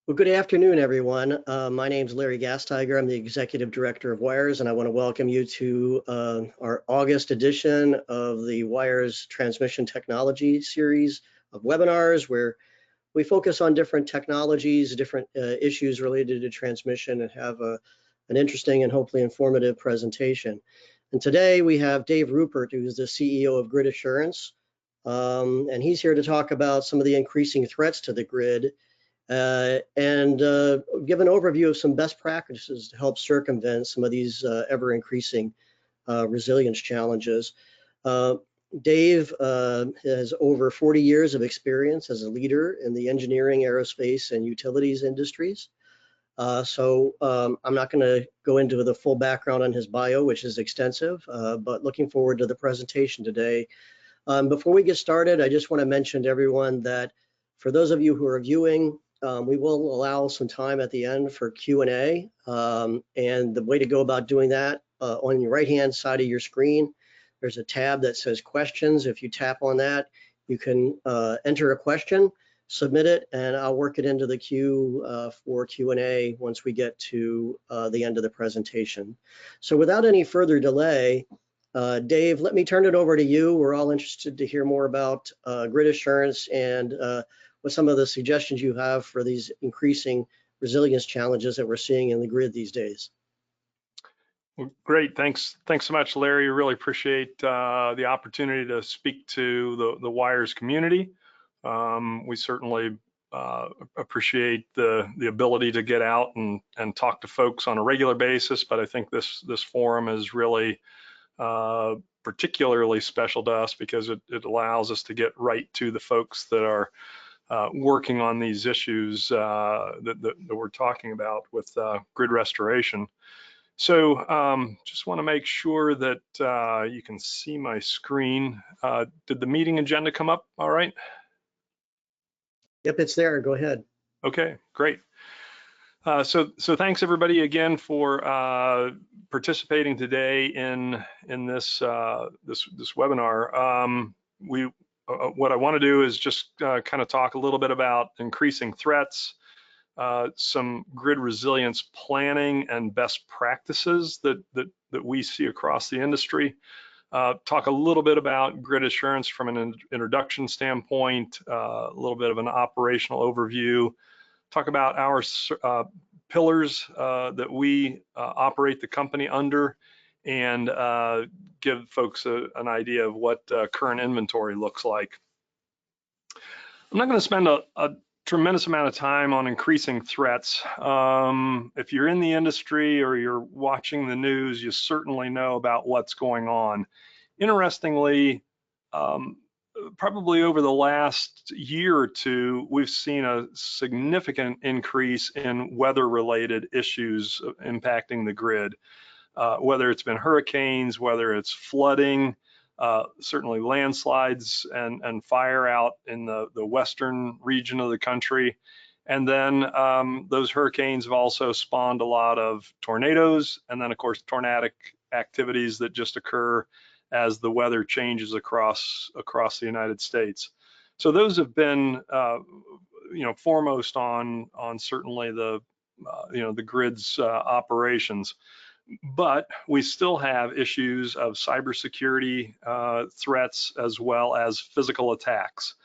Well, good afternoon, everyone. My name is Larry Gastiger. I'm the Executive Director of WIRES, and I want to welcome you to our August edition of the WIRES Transmission Technology series of webinars, where we focus on different technologies, different issues related to transmission, and have an interesting and hopefully informative presentation. And today we have Dave Rupert, who's the CEO of Grid Assurance, and he's here to talk about some of the increasing threats to the grid and give an overview of some best practices to help circumvent some of these ever-increasing resilience challenges. Dave has over 40 years of experience as a leader in the engineering, aerospace, and utilities industries. I'm not going to go into the full background on his bio, which is extensive, but looking forward to the presentation today. Before we get started, I just want to mention to everyone that for those of you who are viewing, we will allow some time at the end for Q&A, and the way to go about doing that, on your right-hand side of your screen, there's a tab that says questions. If you tap on that, you can enter a question, submit it, and I'll work it into the queue for Q&A once we get to the end of the presentation. So without any further delay, Dave, let me turn it over to you. We're all interested to hear more about Grid Assurance and what some of the suggestions you have for these increasing resilience challenges that we're seeing in the grid these days. Well, great, thanks so much, Larry. Really appreciate the opportunity to speak to the WIRES community. We certainly appreciate the ability to get out and talk to folks on a regular basis, but I think this forum is really particularly special to us because it allows us to get right to the folks that are working on these issues that we're talking about with grid restoration. So just want to make sure that you can see my screen. Did the meeting agenda come up all right? Yep, it's there. Go ahead. Okay, great. So thanks everybody again for participating today in this this webinar. What I want to do is just kind of talk a little bit about increasing threats, some grid resilience planning and best practices that we see across the industry. Talk a little bit about grid assurance from an introduction standpoint, a little bit of an operational overview. Talk about our pillars that we operate the company under, and give folks an idea of what current inventory looks like. I'm not going to spend a tremendous amount of time on increasing threats. If you're in the industry or you're watching the news, you certainly know about what's going on. Interestingly, probably over the last year or two, we've seen a significant increase in weather-related issues impacting the grid, whether it's been hurricanes, whether it's flooding, certainly landslides and fire out in the western region of the country. And then those hurricanes have also spawned a lot of tornadoes, and then of course tornadic activities that just occur as the weather changes across the United States. So those have been foremost on certainly the the grid's operations. But we still have issues of cybersecurity threats as well as physical attacks.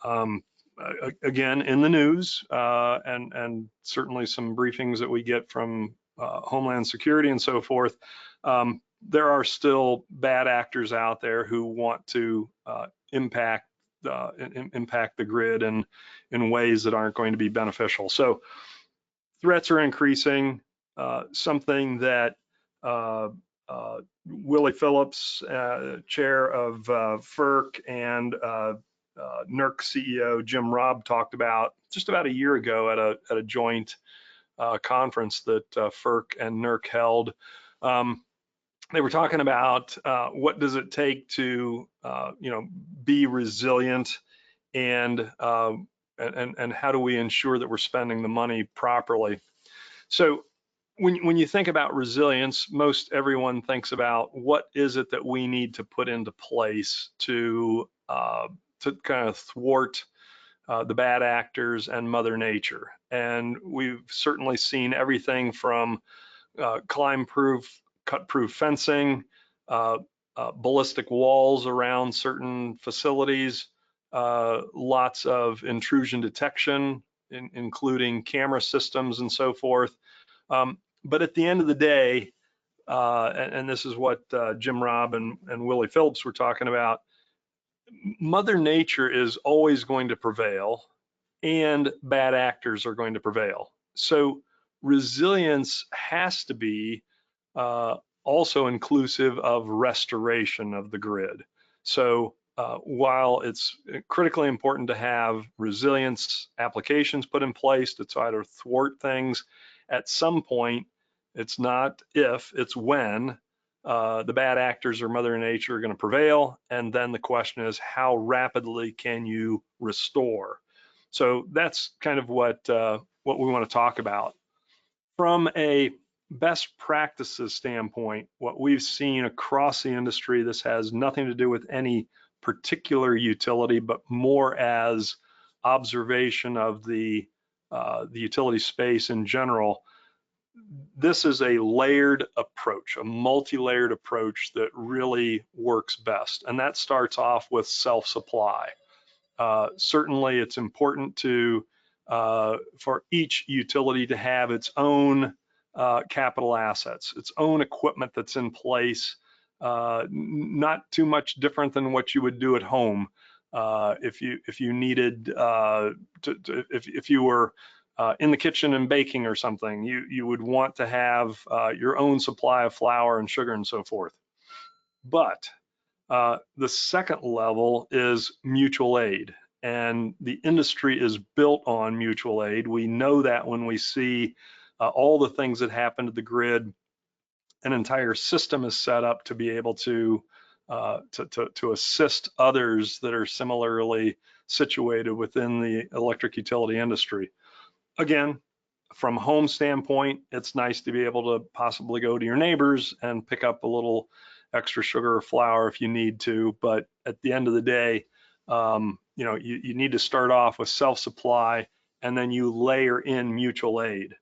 Again, in the news, and certainly some briefings that we get from Homeland Security and so forth, there are still bad actors out there who want to impact the grid in ways that aren't going to be beneficial. So threats are increasing. Something that Willie Phillips, chair of FERC, and NERC CEO Jim Robb talked about just about a year ago at a joint conference that FERC and NERC held. They were talking about what does it take to be resilient, and how do we ensure that we're spending the money properly. So when you think about resilience, most everyone thinks about what is it that we need to put into place to kind of thwart the bad actors, and Mother Nature. And we've certainly seen everything from climb-proof, cut-proof fencing, ballistic walls around certain facilities, lots of intrusion detection, including camera systems and so forth. But at the end of the day, and this is what Jim Robb and Willie Phillips were talking about, Mother Nature is always going to prevail and bad actors are going to prevail. So resilience has to be also inclusive of restoration of the grid. So while it's critically important to have resilience applications put in place to try to thwart things, at some point, it's not if, it's when the bad actors or Mother Nature are going to prevail. And then the question is, how rapidly can you restore? So that's kind of what we want to talk about. From a best practices standpoint, what we've seen across the industry, this has nothing to do with any particular utility, but more as observation of the utility space in general. This is a layered approach, a multi-layered approach that really works best. And that starts off with self-supply. Certainly it's important to for each utility to have its own capital assets, its own equipment that's in place, not too much different than what you would do at home. If you needed if you were in the kitchen and baking or something, you would want to have your own supply of flour and sugar and so forth. But the second level is mutual aid, and the industry is built on mutual aid. We know that when we see all the things that happen to the grid. An entire system is set up to be able to assist others that are similarly situated within the electric utility industry. Again, from a home standpoint, it's nice to be able to possibly go to your neighbors and pick up a little extra sugar or flour if you need to. But at the end of the day, you need to start off with self-supply, and then you layer in mutual aid.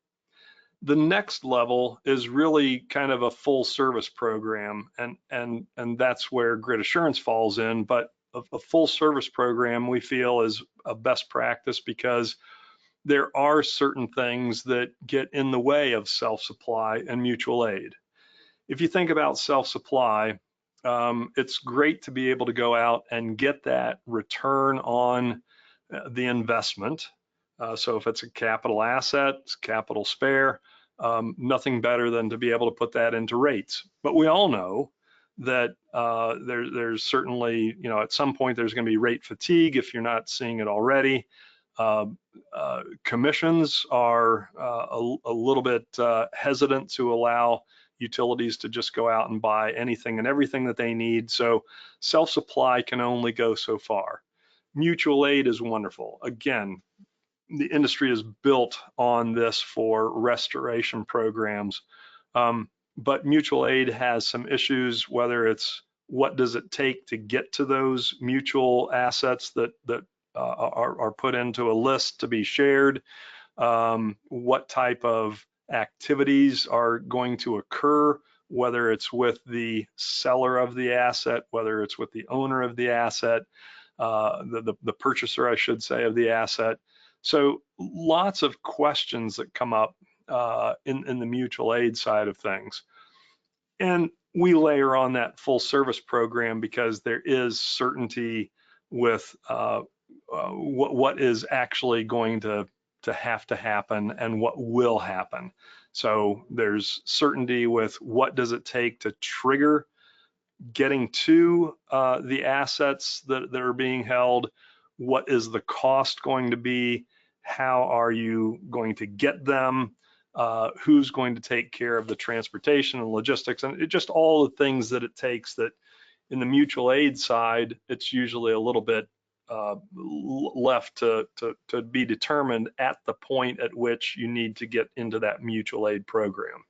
The next level is really kind of a full service program, and that's where grid assurance falls in. But a full service program we feel is a best practice because there are certain things that get in the way of self-supply and mutual aid. If you think about self-supply, it's great to be able to go out and get that return on the investment. So if it's a capital asset, it's capital spare, nothing better than to be able to put that into rates. But we all know that there's certainly, at some point there's going to be rate fatigue if you're not seeing it already. Commissions are a little bit hesitant to allow utilities to just go out and buy anything and everything that they need. So self-supply can only go so far. Mutual aid is wonderful. Again, the industry is built on this for restoration programs, but mutual aid has some issues, whether it's what does it take to get to those mutual assets that are put into a list to be shared, what type of activities are going to occur, whether it's with the seller of the asset, whether it's with the owner of the asset, the purchaser, I should say, of the asset. So lots of questions that come up in the mutual aid side of things. And we layer on that full service program because there is certainty with what is actually going to have to happen and what will happen. So there's certainty with what does it take to trigger getting to the assets that are being held, what is the cost going to be, how are you going to get them, who's going to take care of the transportation and logistics, and just all the things that it takes that in the mutual aid side, it's usually a little bit left to be determined at the point at which you need to get into that mutual aid program.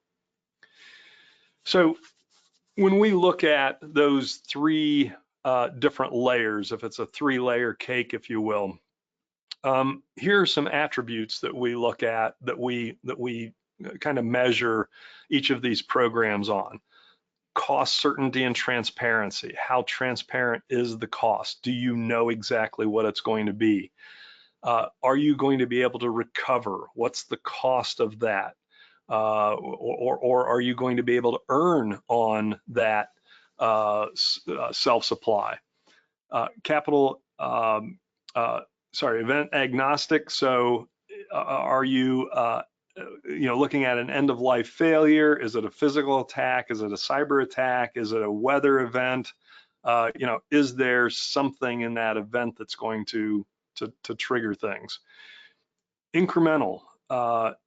So when we look at those three different layers, if it's a 3-layer cake, if you will, Here are some attributes that we look at that we kind of measure each of these programs on. Cost certainty and transparency. How transparent is the cost? Do you know exactly what it's going to be? Are you going to be able to recover? What's the cost of that? Or are you going to be able to earn on that self-supply? Event agnostic. So are you looking at an end of life failure? Is it a physical attack? Is it a cyber attack? Is it a weather event? Is there something in that event that's going to trigger things? Incremental.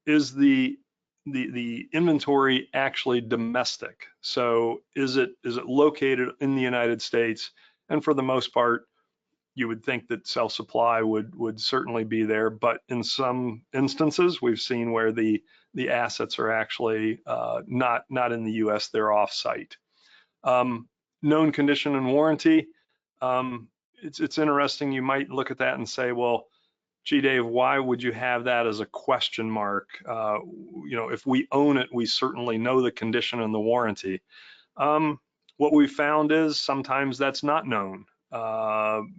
Is the inventory actually domestic? So is it located in the United States? And for the most part, you would think that self-supply would certainly be there, but in some instances, we've seen where the assets are actually not in the U.S., they're off-site. Known condition and warranty. It's interesting. You might look at that and say, well, gee, Dave, why would you have that as a question mark? If we own it, we certainly know the condition and the warranty. What we found is sometimes that's not known.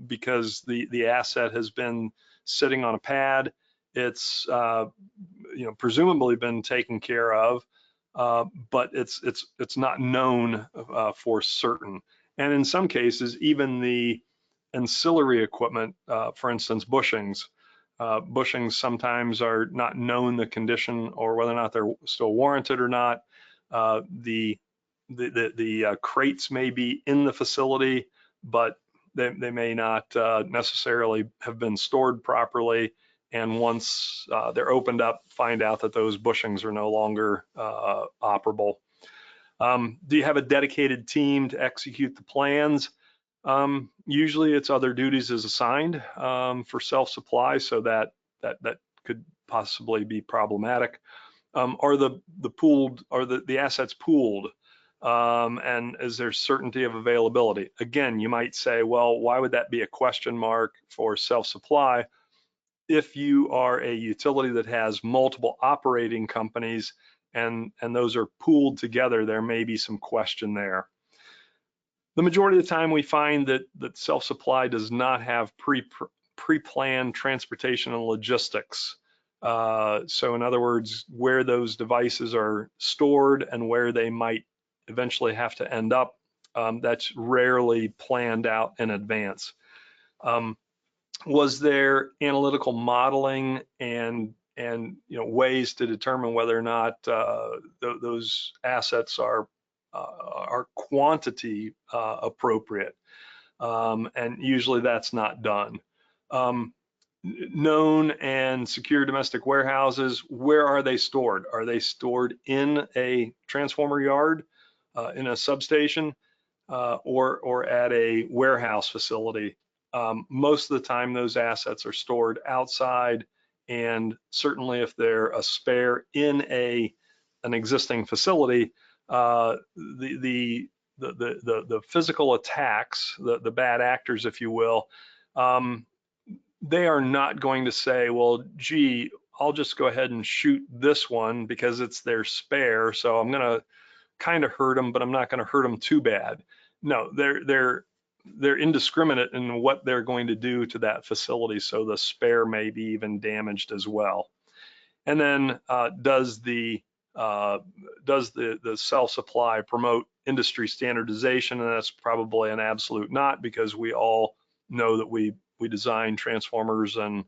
Because the asset has been sitting on a pad. It's presumably been taken care of, but it's not known for certain. And in some cases, even the ancillary equipment, for instance, bushings. Bushings sometimes are not known the condition or whether or not they're still warranted or not. The crates may be in the facility, but they may not necessarily have been stored properly, and once they're opened up, find out that those bushings are no longer operable. Do you have a dedicated team to execute the plans? Usually it's other duties as assigned for self-supply, so that could possibly be problematic. Are the assets pooled? And is there certainty of availability? Again, you might say, well, why would that be a question mark for self-supply? If you are a utility that has multiple operating companies and those are pooled together, there may be some question there. The majority of the time we find that self-supply does not have pre-planned transportation and logistics. So in other words, where those devices are stored and where they might eventually have to end up, that's rarely planned out in advance. Was there analytical modeling and ways to determine whether or not those assets are quantity appropriate? And usually that's not done. Known and secure domestic warehouses, where are they stored? Are they stored in a transformer yard, in a substation, or at a warehouse facility? Most of the time those assets are stored outside, and certainly if they're a spare in an existing facility, the physical attacks, the bad actors, if you will, they are not going to say, well, gee, I'll just go ahead and shoot this one because it's their spare, so I'm going to kind of hurt them, but I'm not going to hurt them too bad. No, they're indiscriminate in what they're going to do to that facility, so the spare may be even damaged as well. And then does the self-supply promote industry standardization? And that's probably an absolute not, because we all know that we design transformers and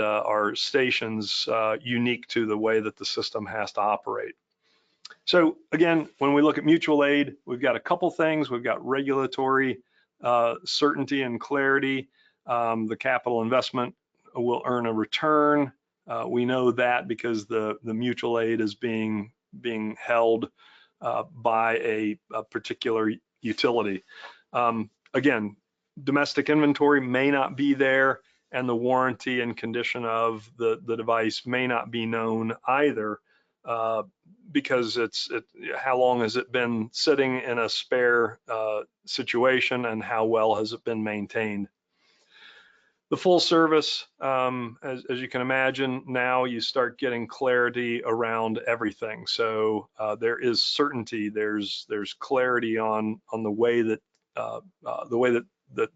our stations unique to the way that the system has to operate. So again, when we look at mutual aid, we've got a couple things. We've got regulatory certainty and clarity. The capital investment will earn a return. We know that because the mutual aid is being held by a particular utility. Again, domestic inventory may not be there, and the warranty and condition of the device may not be known either, because how long has it been sitting in a spare situation, and how well has it been maintained? The full service, as you can imagine, now you start getting clarity around everything. So there is certainty. There's clarity on the way that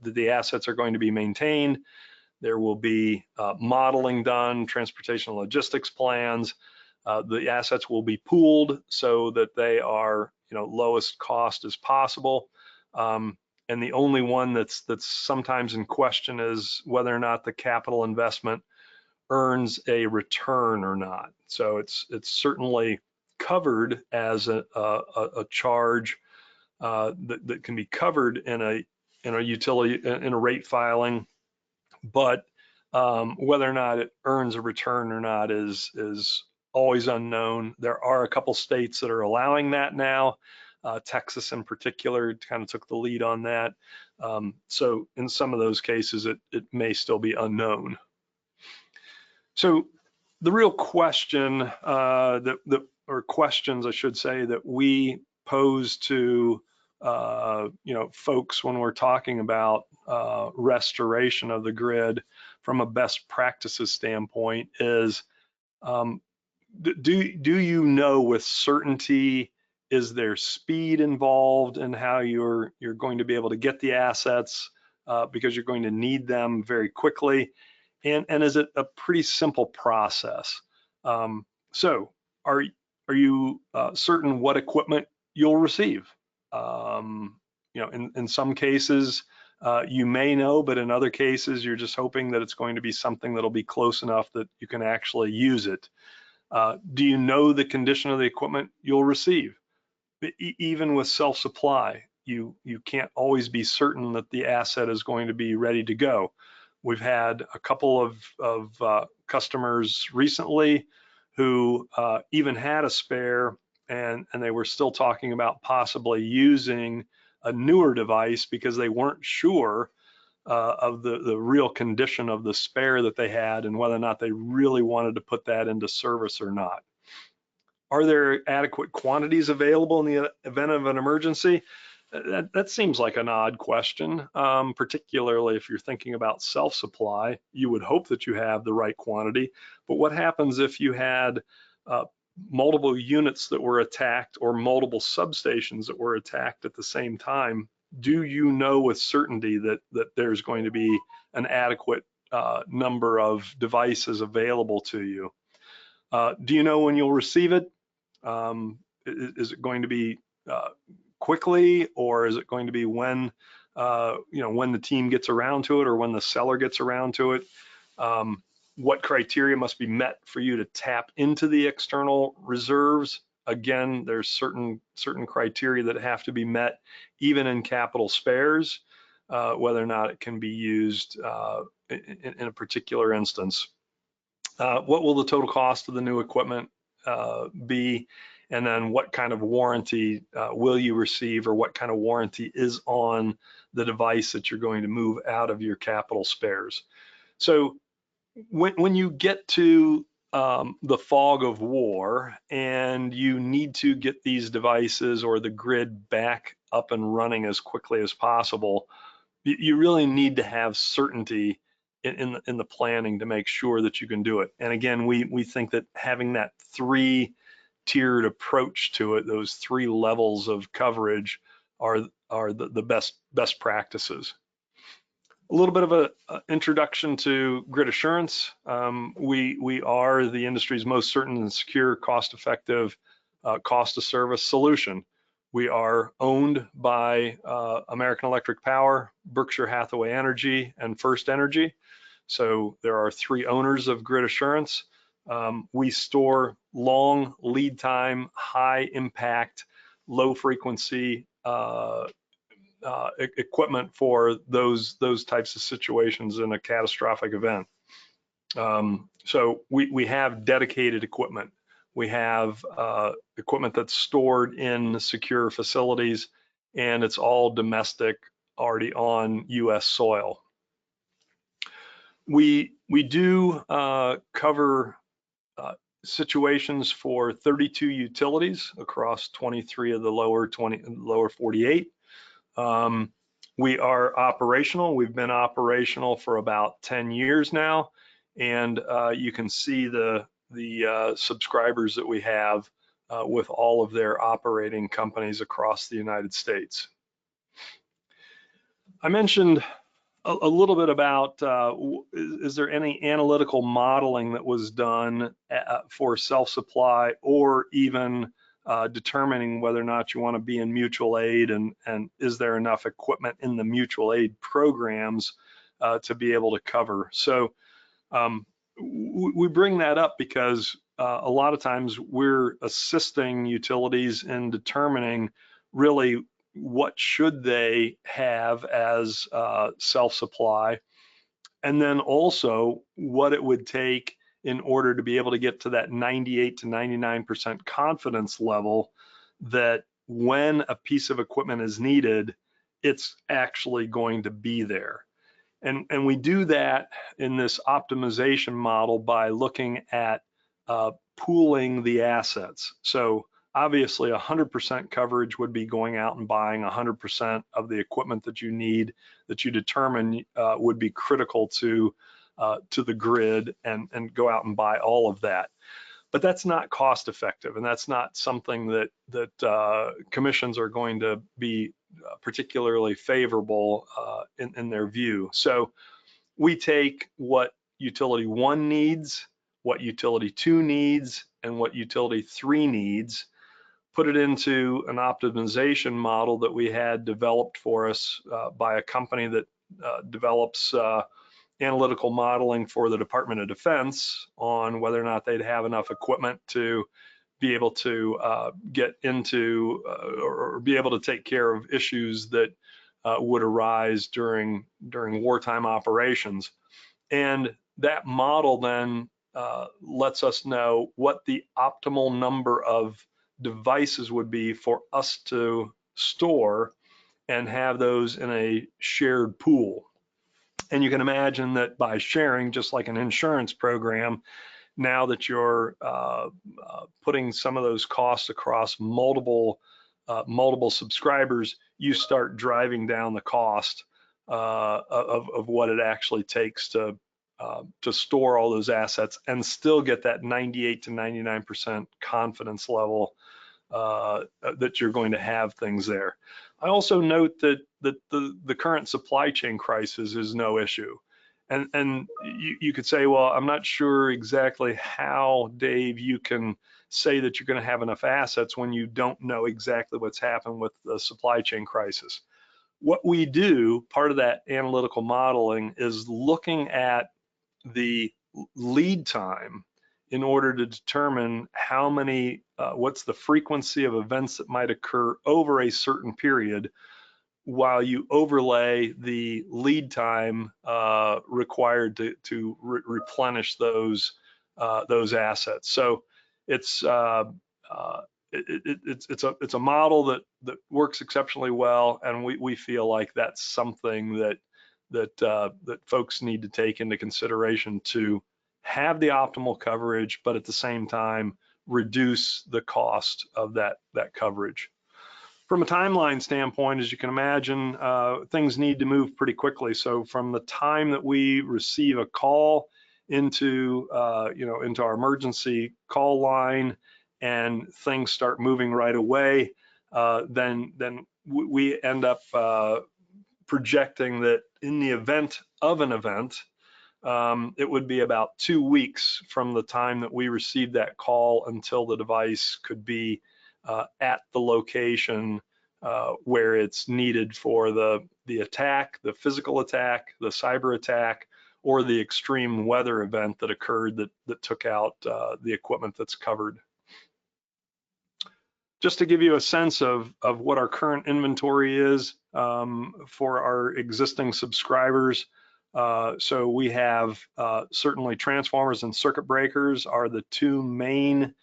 the assets are going to be maintained. There will be modeling done, transportation logistics plans. The assets will be pooled so that they are, lowest cost as possible. And the only one that's sometimes in question is whether or not the capital investment earns a return or not. So it's certainly covered as a charge that can be covered in a utility in a rate filing, but whether or not it earns a return or not is always unknown. There are a couple states that are allowing that now. Texas in particular kind of took the lead on that. So in some of those cases, it may still be unknown. So the real question or questions, I should say, that we pose to folks when we're talking about restoration of the grid from a best practices standpoint is, do you know with certainty, is there speed involved in how you're going to be able to get the assets because you're going to need them very quickly? And is it a pretty simple process? So are you certain what equipment you'll receive? In some cases, you may know, but in other cases, you're just hoping that it's going to be something that'll be close enough that you can actually use it. Do you know the condition of the equipment you'll receive? Even with self-supply, you can't always be certain that the asset is going to be ready to go. We've had a couple of customers recently who even had a spare, and they were still talking about possibly using a newer device because they weren't sure of the real condition of the spare that they had and whether or not they really wanted to put that into service or not. Are there adequate quantities available in the event of an emergency? That seems like an odd question, particularly if you're thinking about self-supply. You would hope that you have the right quantity, but what happens if you had multiple units that were attacked or multiple substations that were attacked at the same time? Do you know with certainty that there's going to be an adequate number of devices available to you? Do you know when you'll receive it? Is it going to be quickly, or is it going to be when when the team gets around to it or when the seller gets around to it? What criteria must be met for you to tap into the external reserves? Again, there's certain criteria that have to be met even in capital spares, whether or not it can be used in a particular instance. What will the total cost of the new equipment be? And then what kind of warranty will you receive, or what kind of warranty is on the device that you're going to move out of your capital spares? So when you get to the fog of war and you need to get these devices or the grid back up and running as quickly as possible, you really need to have certainty in the planning to make sure that you can do it. And again, we think that having that three-tiered approach to it, those three levels of coverage, are the best practices. A little bit of an introduction to grid assurance. We are the industry's most certain and secure, cost-effective, cost of service solution. We are owned by American Electric Power, Berkshire Hathaway Energy, and First Energy. So there are three owners of grid assurance. We store long lead time, high impact, low frequency equipment for those types of situations in a catastrophic event. So we have dedicated equipment. We have equipment that's stored in secure facilities, and it's all domestic, already on US soil. We do cover situations for 32 utilities across 23 of the lower 48. We are operational. We've been operational for about 10 years now, and you can see the subscribers that we have with all of their operating companies across the United States. I mentioned a little bit about is there any analytical modeling that was done for self-supply, or even determining whether or not you want to be in mutual aid, and is there enough equipment in the mutual aid programs to be able to cover. So we bring that up because a lot of times we're assisting utilities in determining really what should they have as self-supply, and then also what it would take in order to be able to get to that 98 to 99% confidence level that when a piece of equipment is needed, it's actually going to be there. And we do that in this optimization model by looking at pooling the assets. So obviously 100% coverage would be going out and buying 100% of the equipment that you need, that you determine would be critical to the grid, and go out and buy all of that. But that's not cost effective, and that's not something that commissions are going to be particularly favorable in their view. So we take what utility 1 needs, what utility 2 needs, and what utility 3 needs, put it into an optimization model that we had developed for us by a company that develops analytical modeling for the Department of Defense on whether or not they'd have enough equipment to be able to get into or be able to take care of issues that would arise during wartime operations. And that model then lets us know what the optimal number of devices would be for us to store and have those in a shared pool. And you can imagine that by sharing, just like an insurance program, now that you're putting some of those costs across multiple subscribers, you start driving down the cost of what it actually takes to store all those assets and still get that 98 to 99% confidence level that you're going to have things there. I also note that the current supply chain crisis is no issue. And you could say, well, I'm not sure exactly how, Dave, you can say that you're going to have enough assets when you don't know exactly what's happened with the supply chain crisis. What we do, part of that analytical modeling, is looking at the lead time in order to determine how many, what's the frequency of events that might occur over a certain period, while you overlay the lead time required to replenish those assets. So it's a model that works exceptionally well, and we feel like that's something that folks need to take into consideration to have the optimal coverage, but at the same time reduce the cost of that coverage. From a timeline standpoint, as you can imagine, things need to move pretty quickly. So from the time that we receive a call into into our emergency call line and things start moving right away, then we end up projecting that in the event of an event, it would be about 2 weeks from the time that we received that call until the device could be at the location where it's needed for the attack, the physical attack, the cyber attack, or the extreme weather event that occurred that took out the equipment that's covered. Just to give you a sense of what our current inventory is for our existing subscribers. So we have certainly transformers and circuit breakers are the 2 main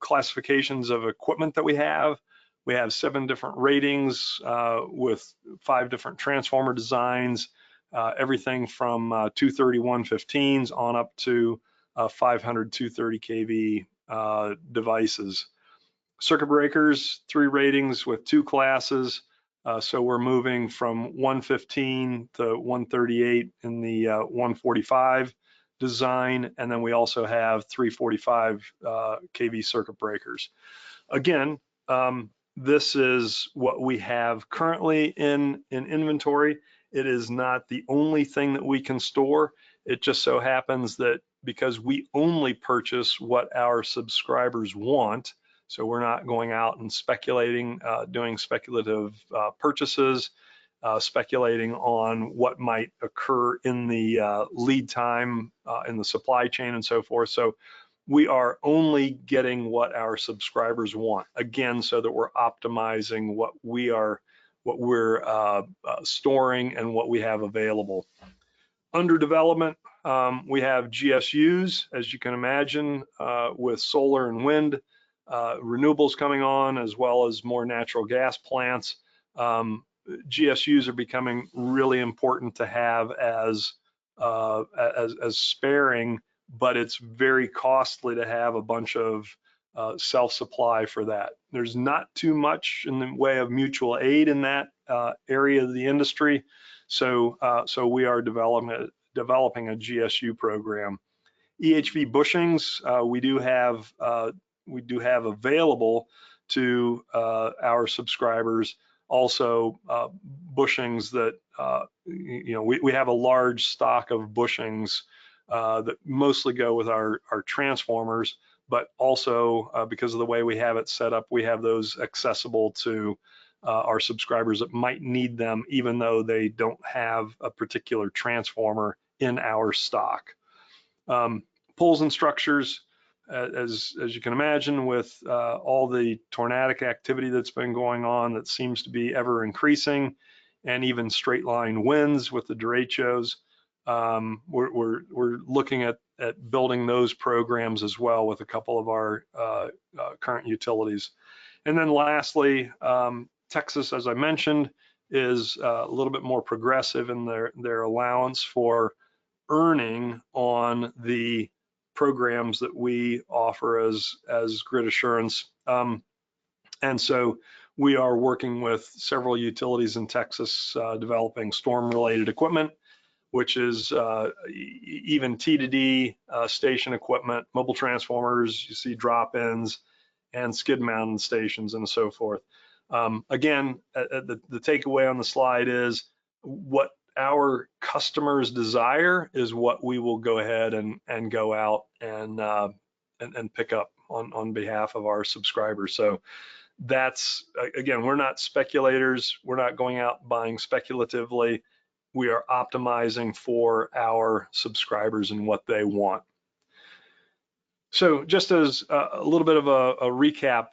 classifications of equipment that we have. We have 7 different ratings with 5 different transformer designs, everything from 230/115s on up to 500 230 kV devices. Circuit breakers, 3 ratings with 2 classes, So we're moving from 115 to 138 in the 145 design, and then we also have 345 kV circuit breakers. Again, this is what we have currently in inventory. It is not the only thing that we can store. It just so happens that because we only purchase what our subscribers want, so we're not going out and speculating, doing speculative purchases, speculating on what might occur in the lead time in the supply chain and so forth. So we are only getting what our subscribers want, again, so that we're optimizing what we're storing and what we have available. Under development, we have GSUs, as you can imagine, with solar and wind, renewables coming on, as well as more natural gas plants. GSUs are becoming really important to have as sparing, but it's very costly to have a bunch of self-supply for that. There's not too much in the way of mutual aid in that area of the industry, so we are developing a GSU program. EHV bushings we do have available to our subscribers. Also bushings that we have a large stock of bushings that mostly go with our transformers, but also because of the way we have it set up, we have those accessible to our subscribers that might need them, even though they don't have a particular transformer in our stock. Poles and structures, as you can imagine, with all the tornadic activity that's been going on, that seems to be ever increasing, and even straight line winds with the derechos, we're looking at building those programs as well with a couple of our current utilities. And then lastly, Texas, as I mentioned, is a little bit more progressive in their allowance for earning on the programs that we offer as grid assurance. And so we are working with several utilities in Texas developing storm-related equipment, which is even T2D station equipment, mobile transformers, you see drop-ins, and skid mounted stations and so forth. Again, the takeaway on the slide is what our customers desire is what we will go ahead and go out and pick up on behalf of our subscribers. So that's, again, we're not speculators. We're not going out buying speculatively. We are optimizing for our subscribers and what they want. So just as a little bit of a recap,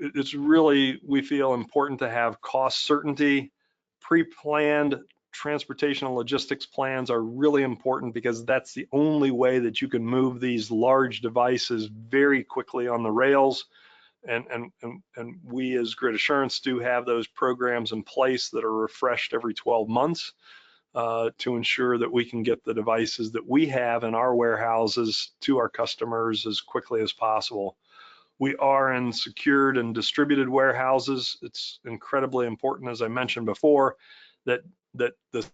it's really, we feel, important to have cost certainty. Pre-planned transportation and logistics plans are really important because that's the only way that you can move these large devices very quickly on the rails. And we as Grid Assurance do have those programs in place that are refreshed every 12 months to ensure that we can get the devices that we have in our warehouses to our customers as quickly as possible. We are in secured and distributed warehouses. It's incredibly important, as I mentioned before, that the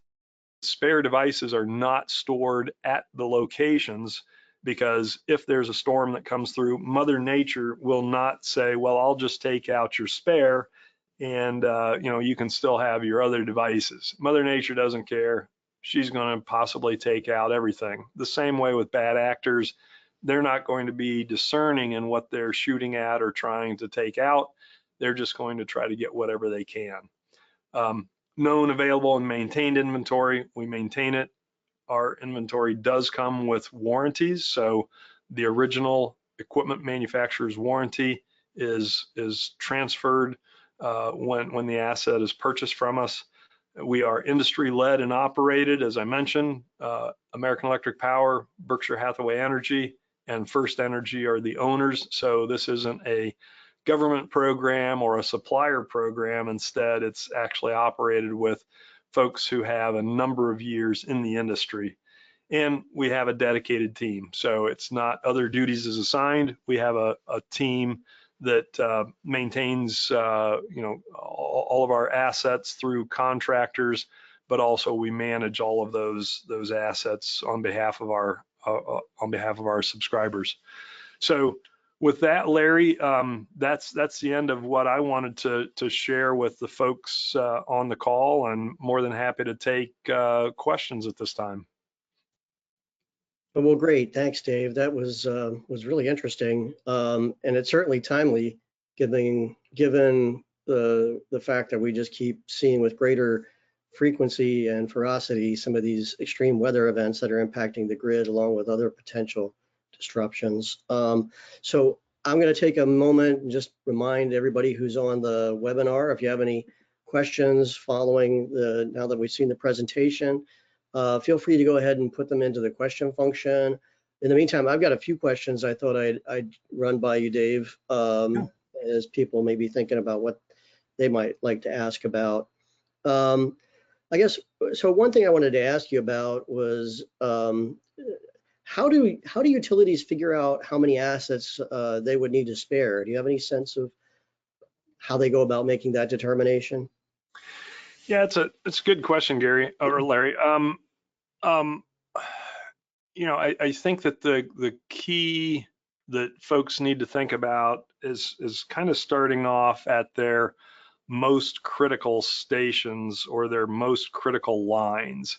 spare devices are not stored at the locations, because if there's a storm that comes through, Mother Nature will not say, well, I'll just take out your spare and you can still have your other devices. Mother Nature doesn't care. She's going to possibly take out everything. The same way with bad actors. They're not going to be discerning in what they're shooting at or trying to take out. They're just going to try to get whatever they can. Known, available, and maintained inventory, we maintain it. Our inventory does come with warranties. So the original equipment manufacturer's warranty is transferred when the asset is purchased from us. We are industry-led and operated, as I mentioned. American Electric Power, Berkshire Hathaway Energy, and First Energy are the owners. So this isn't a government program or a supplier program. Instead, it's actually operated with folks who have a number of years in the industry. And we have a dedicated team. So it's not other duties as assigned. We have a team that maintains all of our assets through contractors, but also we manage all of those assets on behalf of our subscribers. So with that, Larry, that's the end of what I wanted to share with the folks on the call, and more than happy to take questions at this time. Well, great. Thanks, Dave. That was really interesting, and it's certainly timely, given the fact that we just keep seeing with greater frequency and ferocity some of these extreme weather events that are impacting the grid, along with other potential disruptions. So I'm going to take a moment and just remind everybody who's on the webinar, if you have any questions following now that we've seen the presentation, feel free to go ahead and put them into the question function. In the meantime, I've got a few questions I thought I'd run by you, Dave, as people may be thinking about what they might like to ask about. I guess, so one thing I wanted to ask you about was, how do utilities figure out how many assets they would need to spare? Do you have any sense of how they go about making that determination? Yeah, it's a good question, Gary or Larry. I think that the key that folks need to think about is kind of starting off at their most critical stations or their most critical lines.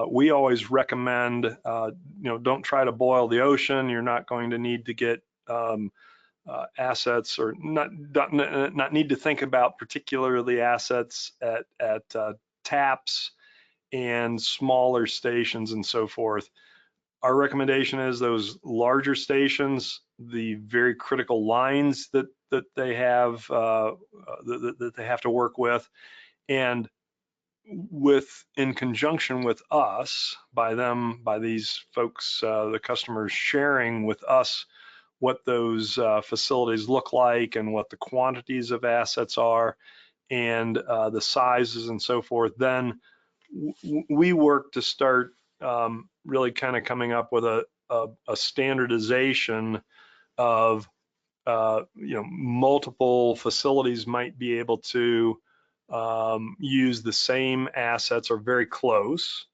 We always recommend, don't try to boil the ocean. You're not going to need to get assets, or not need to think about particularly assets at taps and smaller stations and so forth. Our recommendation is those larger stations, the very critical lines that they have that they have to work with, and in conjunction with us, by these folks, the customers sharing with us what those facilities look like and what the quantities of assets are and the sizes and so forth. Then we work to start really kind of coming up with a standardization of multiple facilities might be able to use the same assets or very close,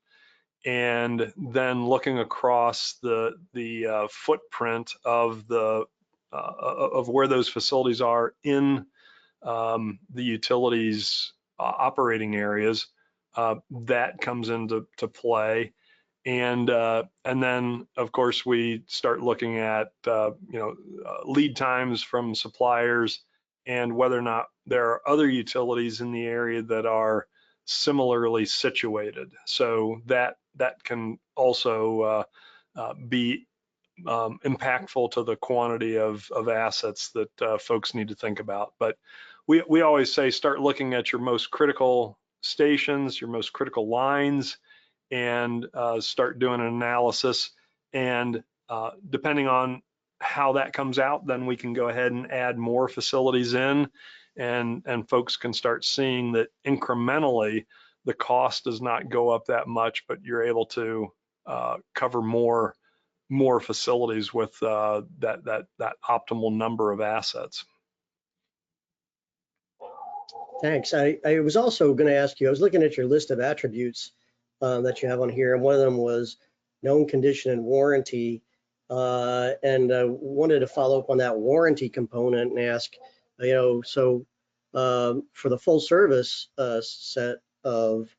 and then looking across the footprint of where those facilities are in the utilities operating areas, that comes into play. And then of course we start looking at lead times from suppliers and whether or not there are other utilities in the area that are similarly situated. So that can also be impactful to the quantity of assets that folks need to think about. But we always say start looking at your most critical stations, your most critical lines, and start doing an analysis. And depending on how that comes out, then we can go ahead and add more facilities in, and folks can start seeing that incrementally the cost does not go up that much, but you're able to cover more facilities with that optimal number of assets. Thanks. I was also going to ask you, I was looking at your list of attributes that you have on here, and one of them was known condition and warranty. And wanted to follow up on that warranty component and ask, so for the full service set of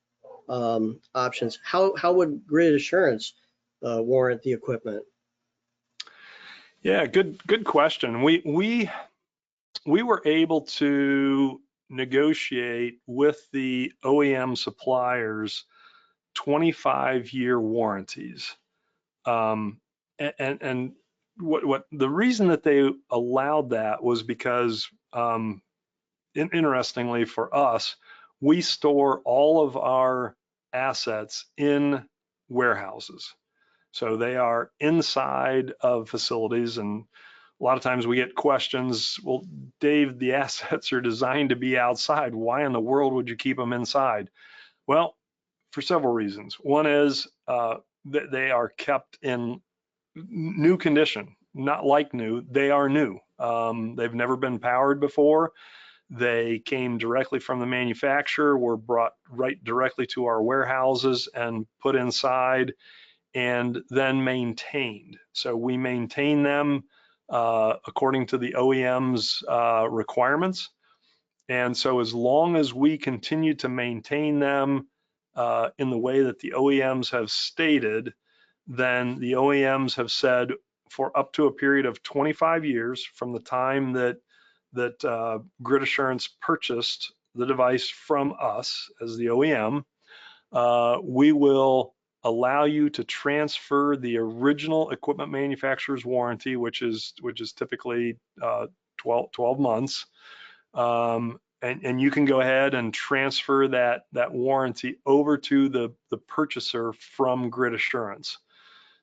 options, how would Grid Assurance warrant the equipment? Yeah, good question. We were able to negotiate with the OEM suppliers 25-year warranties. And what the reason that they allowed that was because, interestingly for us, we store all of our assets in warehouses. So they are inside of facilities, and a lot of times we get questions, well, Dave, the assets are designed to be outside. Why in the world would you keep them inside? Well, for several reasons. One is that they are kept in new condition, not like new, they are new. They've never been powered before. They came directly from the manufacturer, were brought right directly to our warehouses and put inside and then maintained. So we maintain them according to the OEM's requirements. And so as long as we continue to maintain them in the way that the OEMs have stated, then the OEMs have said for up to a period of 25 years from the time that Grid Assurance purchased the device from us as the OEM, we will allow you to transfer the original equipment manufacturer's warranty, which is typically 12 months. And you can go ahead and transfer that warranty over to the purchaser from Grid Assurance.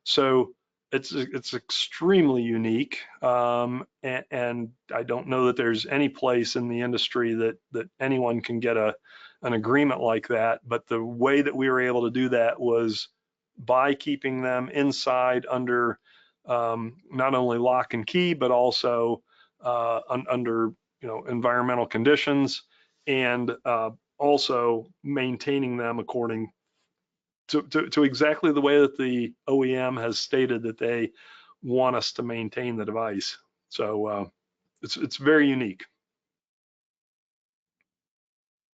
So it's extremely unique, and I don't know that there's any place in the industry that anyone can get an agreement like that. But the way that we were able to do that was by keeping them inside under not only lock and key, but also under environmental conditions, and also maintaining them according to exactly the way that the OEM has stated that they want us to maintain the device. So it's very unique.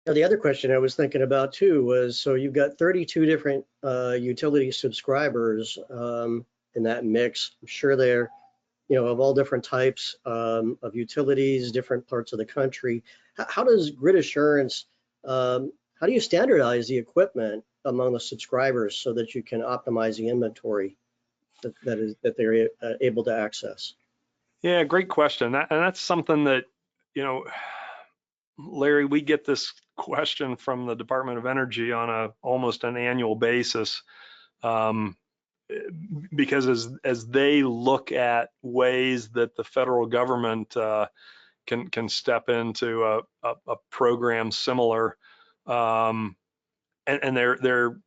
Now, the other question I was thinking about too was, so you've got 32 different utility subscribers in that mix. I'm sure they're, of all different types of utilities, different parts of the country. How does Grid Assurance, how do you standardize the equipment among the subscribers so that you can optimize the inventory that they're able to access? Yeah, great question. And that's something that, Larry, we get this question from the Department of Energy on almost an annual basis, because as they look at ways that the federal government can step into a program similar, and they're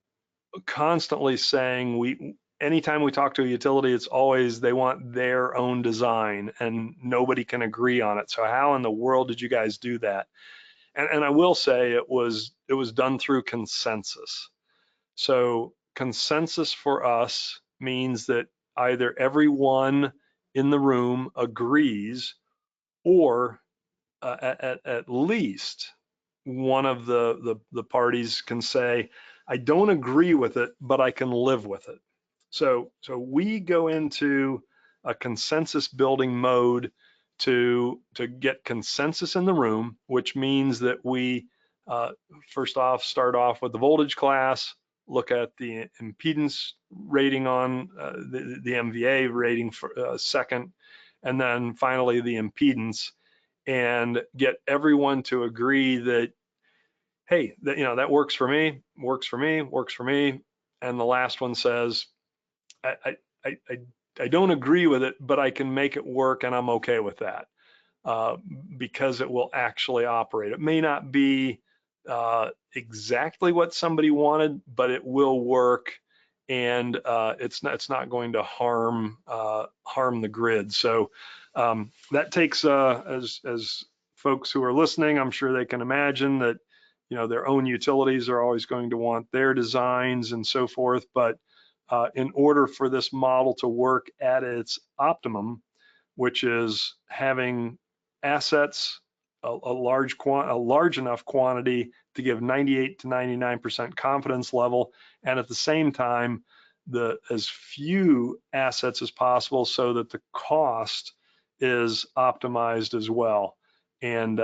constantly saying, anytime we talk to a utility, it's always they want their own design and nobody can agree on it. So how in the world did you guys do that? And I will say it was done through consensus. So consensus for us means that either everyone in the room agrees, or at least one of the parties can say, I don't agree with it, but I can live with it. So we go into a consensus building mode to get consensus in the room, which means that we first off start off with the voltage class, look at the impedance rating on the MVA rating for second, and then finally the impedance, and get everyone to agree that, hey, that works for me, works for me, works for me. And the last one says, I don't agree with it, but I can make it work and I'm okay with that because it will actually operate. It may not be exactly what somebody wanted, but it will work, and it's not going to harm the grid. So that takes, as folks who are listening, I'm sure they can imagine that their own utilities are always going to want their designs and so forth. But in order for this model to work at its optimum, which is having assets, a large enough quantity to give 98 to 99% confidence level, and at the same time, as few assets as possible so that the cost is optimized as well. And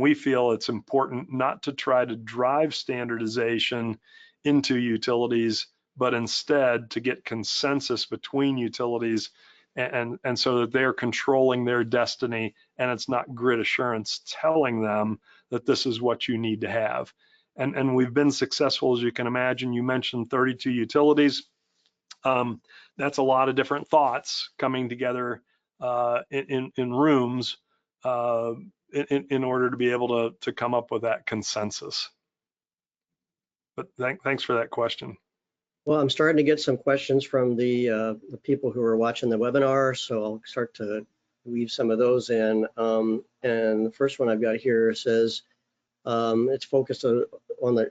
we feel it's important not to try to drive standardization into utilities, but instead to get consensus between utilities, and so that they're controlling their destiny, and it's not Grid Assurance telling them that this is what you need to have. And we've been successful, as you can imagine. You mentioned 32 utilities. That's a lot of different thoughts coming together in rooms in order to be able to come up with that consensus. But thanks for that question. Well, I'm starting to get some questions from the people who are watching the webinar, so I'll start to weave some of those in. And the first one I've got here says it's focused on a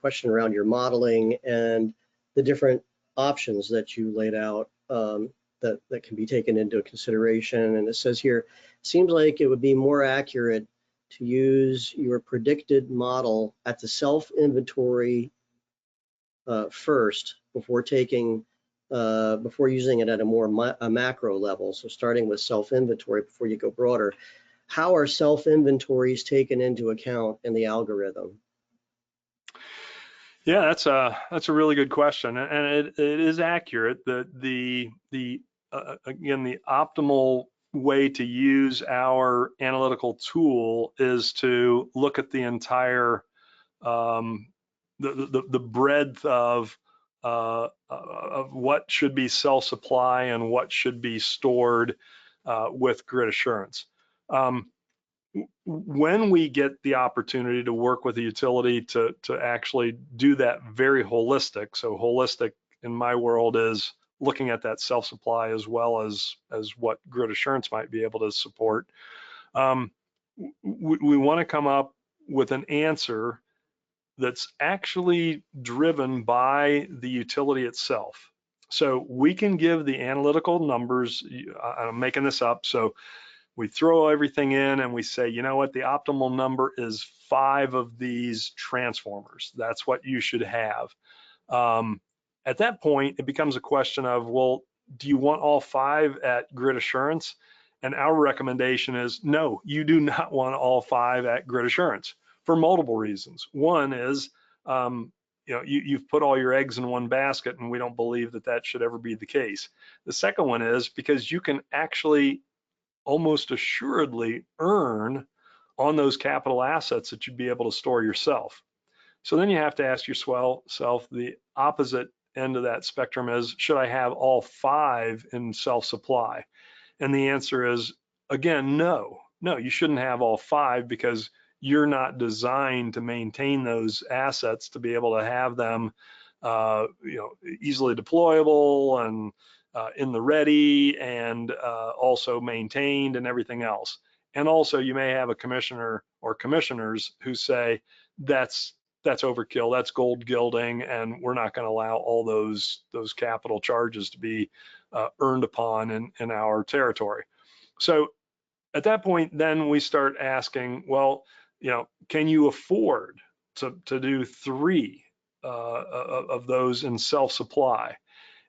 question around your modeling and the different options that you laid out that can be taken into consideration. And it says here, seems like it would be more accurate to use your predicted model at the self-inventory first before using it at a macro level. So starting with self-inventory before you go broader. How are self-inventories taken into account in the algorithm? Yeah, that's a really good question, and it is accurate that again, the optimal way to use our analytical tool is to look at the entire the breadth of what should be self-supply and what should be stored with grid assurance. When we get the opportunity to work with a utility to actually do that very holistic, so holistic in my world is looking at that self-supply as well as what grid assurance might be able to support, we want to come up with an answer that's actually driven by the utility itself. So we can give the analytical numbers, I'm making this up, so we throw everything in and we say, you know what, the optimal number is 5 of these transformers. That's what you should have. At that point, it becomes a question of, well, do you want all 5 at grid assurance? And our recommendation is, no, you do not want all 5 at grid assurance for multiple reasons. One is, you've put all your eggs in one basket, and we don't believe that that should ever be the case. The second one is because you can actually almost assuredly earn on those capital assets that you'd be able to store yourself. So then you have to ask yourself, the opposite end of that spectrum is, should I have all 5 in self-supply? And the answer is, again, no, you shouldn't have all 5 because you're not designed to maintain those assets to be able to have them easily deployable and in the ready and also maintained and everything else. And also you may have a commissioner or commissioners who say that's overkill, that's gold gilding, and we're not going to allow all those capital charges to be earned upon in our territory. So at that point, then we start asking, well, can you afford to do 3 of those in self-supply?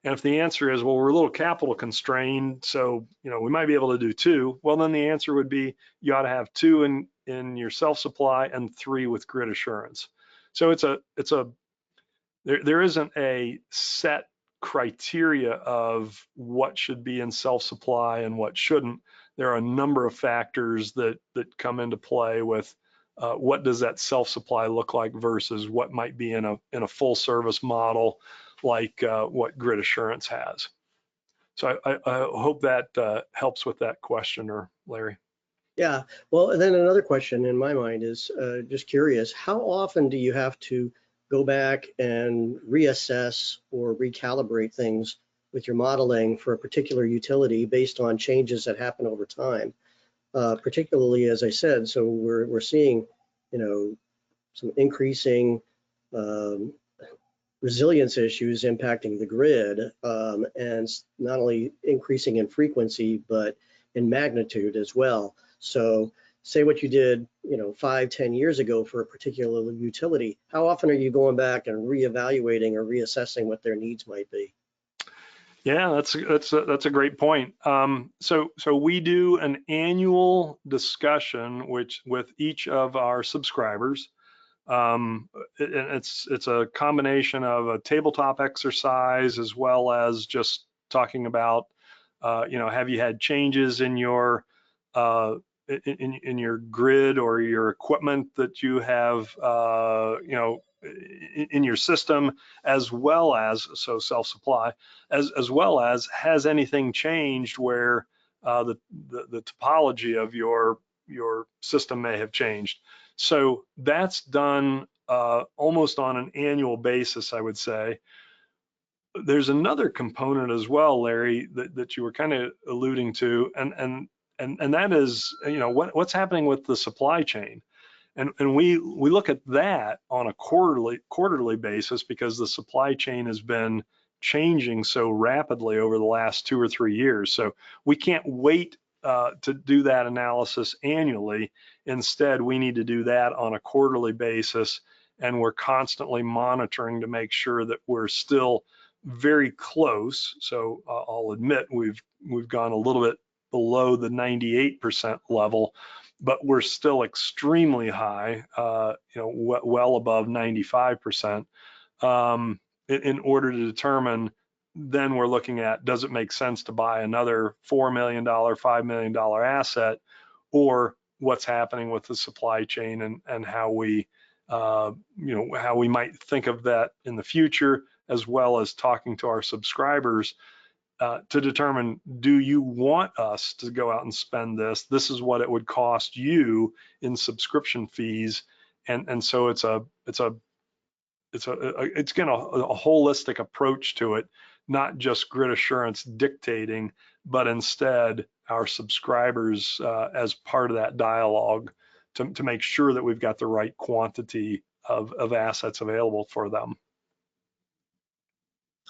And if the answer is, well, we're a little capital constrained, so we might be able to do 2, well, then the answer would be you ought to have 2 in your self-supply and 3 with grid assurance. So there isn't a set criteria of what should be in self-supply and what shouldn't. There are a number of factors that come into play with what does that self-supply look like versus what might be in a full service model like what grid assurance has. So I hope that helps with that question, or Larry. Yeah, well, and then another question in my mind is just curious, how often do you have to go back and reassess or recalibrate things with your modeling for a particular utility based on changes that happen over time? Particularly, as I said, so we're seeing, some increasing resilience issues impacting the grid, and not only increasing in frequency, but in magnitude as well. So say what you did, 5-10 years ago for a particular utility, how often are you going back and reevaluating or reassessing what their needs might be? Yeah, that's a great point. So we do an annual discussion with each of our subscribers. It's a combination of a tabletop exercise as well as just talking about, have you had changes in your in your grid or your equipment that you have, in your system, as well as self-supply, as well as has anything changed where the topology of your system may have changed. So that's done almost on an annual basis, I would say. There's another component as well, Larry, that you were kind of alluding to, and and that is, what's happening with the supply chain. And we look at that on a quarterly basis because the supply chain has been changing so rapidly over the last 2 or 3 years. So we can't wait to do that analysis annually. Instead, we need to do that on a quarterly basis, and we're constantly monitoring to make sure that we're still very close. So I'll admit we've gone a little bit below the 98% level, but we're still extremely high, well above 95%. In order to determine, then we're looking at, does it make sense to buy another $4 million, $5 million asset, or what's happening with the supply chain and how we, how we might think of that in the future, as well as talking to our subscribers to determine, do you want us to go out and spend this? This is what it would cost you in subscription fees, and so it's again a holistic approach to it, not just Grid Assurance dictating, but instead our subscribers as part of that dialogue to make sure that we've got the right quantity of assets available for them.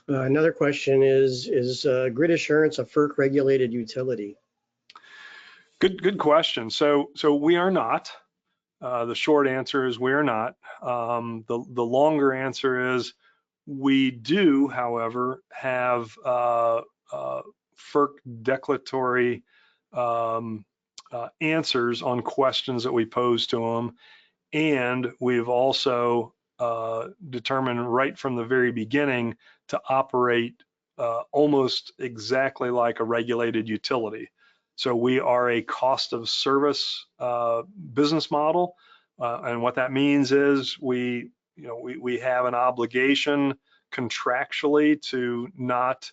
Another question is Grid Assurance a FERC regulated utility? Good question. So we are not. The short answer is we are not. The longer answer is we do, however, have FERC declaratory answers on questions that we pose to them, and we've also determined right from the very beginning to operate almost exactly like a regulated utility. So we are a cost of service business model, and what that means is we have an obligation contractually to not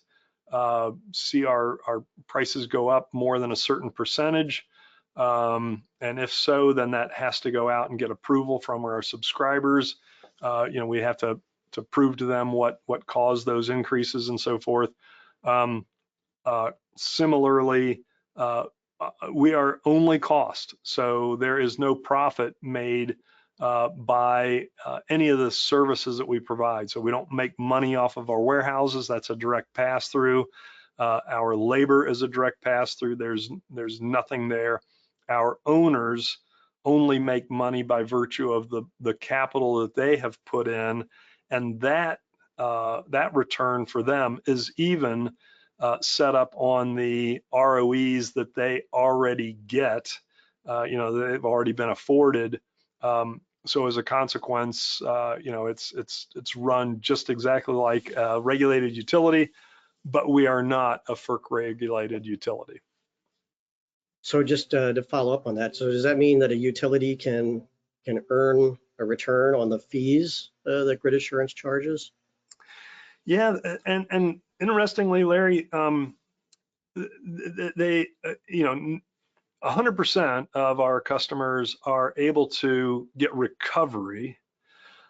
see our prices go up more than a certain percentage, and if so, then that has to go out and get approval from our subscribers. We have to prove to them what caused those increases and so forth. Similarly, we are only cost, so there is no profit made by any of the services that we provide. So we don't make money off of our warehouses. That's a direct pass-through. Our labor is a direct pass-through. There's nothing there. Our owners only make money by virtue of the capital that they have put in, and that return for them is even set up on the ROEs that they already get. They've already been afforded. So as a consequence, it's run just exactly like a regulated utility, but we are not a FERC regulated utility. So just to follow up on that, so does that mean that a utility can earn a return on the fees that Grid Assurance charges? Yeah, and interestingly, Larry, they 100% of our customers are able to get recovery,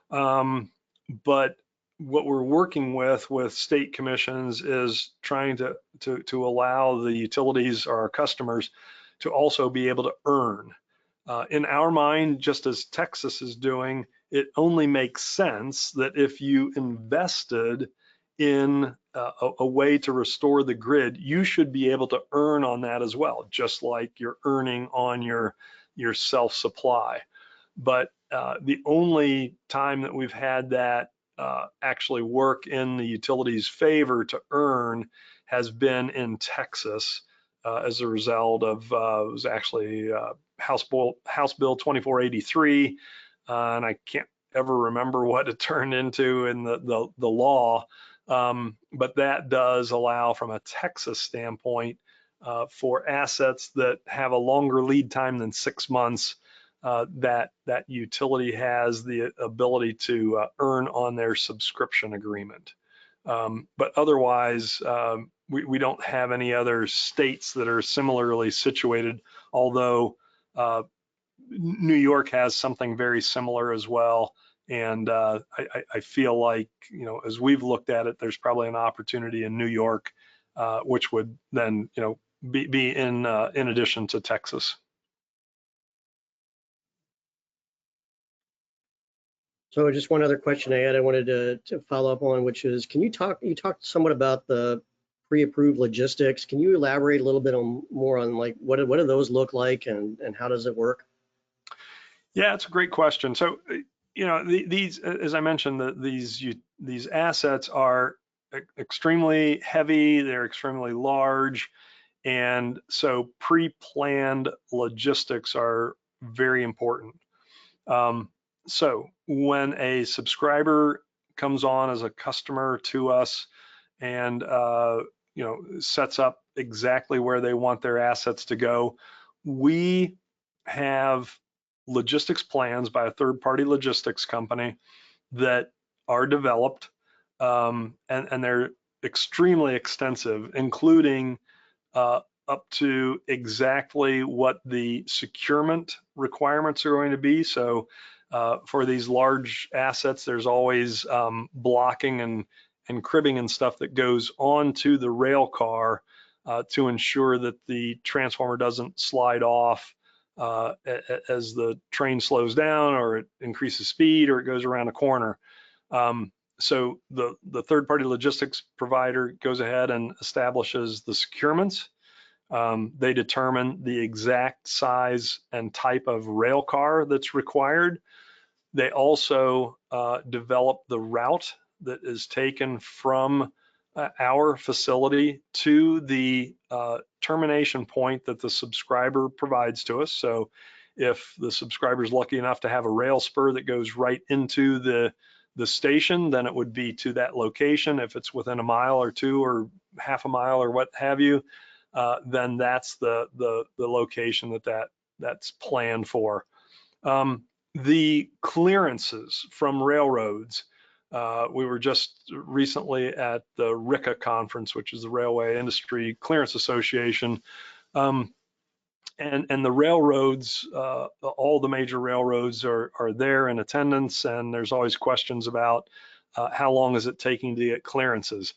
but what we're working with state commissions is trying to allow the utilities or our customers to also be able to earn. In our mind, just as Texas is doing, it only makes sense that if you invested in a way to restore the grid, you should be able to earn on that as well, just like you're earning on your self-supply. But the only time that we've had that actually work in the utility's favor to earn has been in Texas as a result of it was actually House Bill 2483, and I can't ever remember what it turned into in the law. But that does allow, from a Texas standpoint, for assets that have a longer lead time than 6 months, that utility has the ability to earn on their subscription agreement. But otherwise, we don't have any other states that are similarly situated, although New York has something very similar as well. And I feel like, as we've looked at it, there's probably an opportunity in New York, which would then, be in addition to Texas. So just one other question I wanted to follow up on, which is, you talked somewhat about the pre-approved logistics. Can you elaborate a little bit more on like what do those look like and how does it work? Yeah, it's a great question. So, these, as I mentioned, these assets are extremely heavy. They're extremely large, and so pre-planned logistics are very important. So when a subscriber comes on as a customer to us and sets up exactly where they want their assets to go, we have logistics plans by a third-party logistics company that are developed, and they're extremely extensive, including up to exactly what the securement requirements are going to be. So for these large assets, there's always blocking and cribbing and stuff that goes onto the rail car to ensure that the transformer doesn't slide off as the train slows down, or it increases speed, or it goes around a corner. So the third-party logistics provider goes ahead and establishes the securements. They determine the exact size and type of rail car that's required. They also develop the route that is taken from our facility to the termination point that the subscriber provides to us. So if the subscriber is lucky enough to have a rail spur that goes right into the station, then it would be to that location. If it's within a mile or two or half a mile or what have you, then that's the location that's planned for. The clearances from railroads, we were just recently at the RICA conference, which is the Railway Industry Clearance Association, and the railroads, all the major railroads are there in attendance, and there's always questions about how long is it taking to get clearances.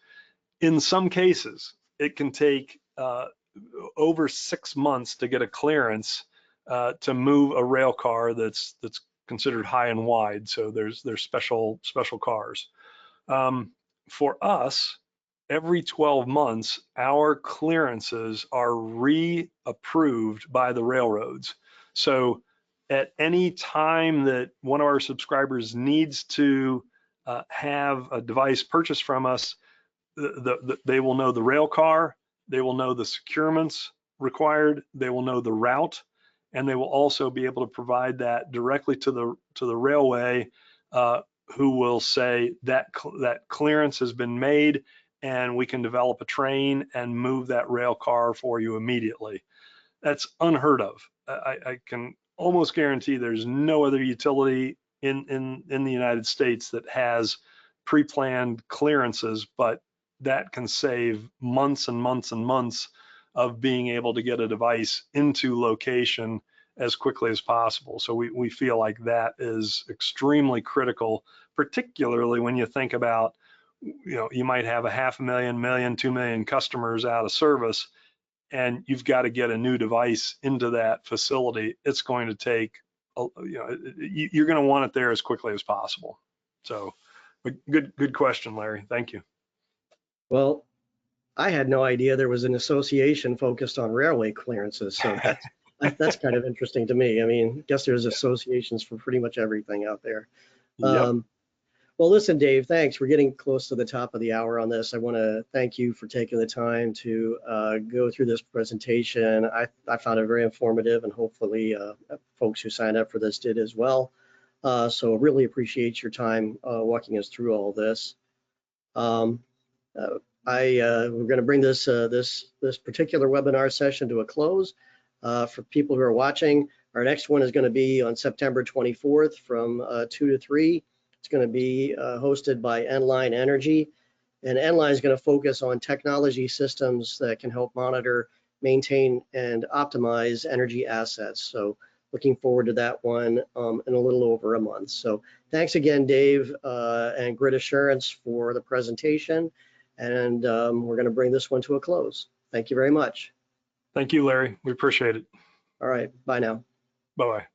In some cases, it can take over 6 months to get a clearance to move a rail car that's considered high and wide. So there's special cars. For us, every 12 months, our clearances are re-approved by the railroads. So at any time that one of our subscribers needs to have a device purchased from us, they will know the rail car, they will know the securements required, they will know the route, and they will also be able to provide that directly to the railway, who will say that clearance has been made, and we can develop a train and move that rail car for you immediately. That's unheard of. I can almost guarantee there's no other utility in the United States that has pre-planned clearances, but that can save months and months and months of being able to get a device into location as quickly as possible. So we feel like that is extremely critical, particularly when you think about, you might have 500,000, 2 million customers out of service, and you've got to get a new device into that facility. It's going to take, you're going to want it there as quickly as possible. So good question, Larry. Thank you. Well, I had no idea there was an association focused on railway clearances, so that's kind of interesting to me. I mean, I guess there's associations for pretty much everything out there. Yep. Well, listen, Dave, thanks. We're getting close to the top of the hour on this. I want to thank you for taking the time to go through this presentation. I found it very informative, and hopefully folks who signed up for this did as well. So really appreciate your time walking us through all this. We're going to bring this particular webinar session to a close. For people who are watching, our next one is going to be on September 24th from 2 to 3. It's going to be hosted by Enline Energy, and Enline is going to focus on technology systems that can help monitor, maintain, and optimize energy assets. So looking forward to that one in a little over a month. So thanks again, Dave and Grid Assurance, for the presentation. And we're going to bring this one to a close. Thank you very much. Thank you, Larry. We appreciate it. All right, bye now. Bye-bye.